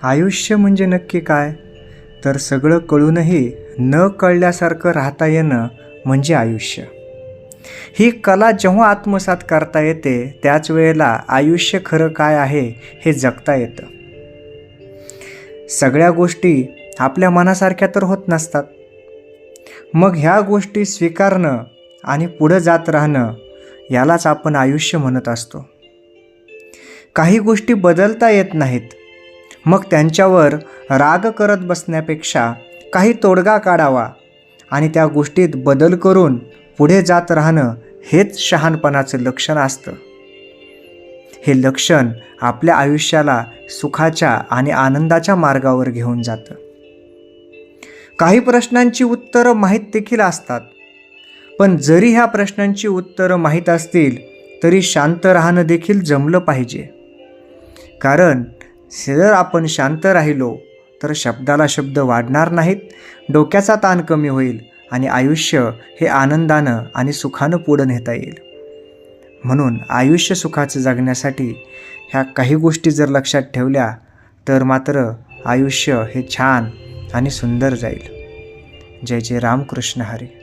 आयुष्य म्हणजे नक्की काय? तर सगळं कळूनही न कळल्यासारखं राहता येणं म्हणजे आयुष्य. ही कला जेव्हा आत्मसात करता येते त्याच वेळेला आयुष्य खरं काय आहे हे जगता येतं. सगळ्या गोष्टी आपल्या मनासारख्या तर होत नसतात. मग ह्या गोष्टी स्वीकारणं आणि पुढं जात राहणं यालाच आपण आयुष्य म्हणत असतो. काही गोष्टी बदलता येत नाहीत, मग त्यांच्यावर राग करत बसण्यापेक्षा काही तोडगा काढावा आणि त्या गोष्टीत बदल करून पुढे जात राहणं हेच शहाणपणाचं लक्षण असतं. हे लक्षण आपल्या आयुष्याला सुखाच्या आणि आनंदाच्या मार्गावर घेऊन जातं. काही प्रश्नांची उत्तरं माहीत देखील असतात, पण जरी ह्या प्रश्नांची उत्तरं माहीत असतील तरी शांत राहणं देखील जमलं पाहिजे. कारण जर आपण शांत राहिलो तर शब्दाला शब्द वाढणार नाहीत, डोक्याचा ताण कमी होईल आणि आयुष्य हे आनंदानं आणि सुखानं पुढे नेता येईल. म्हणून आयुष्य सुखाचं जगण्यासाठी ह्या काही गोष्टी जर लक्षात ठेवल्या तर मात्र आयुष्य हे छान आणि सुंदर जाईल. जय जय रामकृष्ण हरी.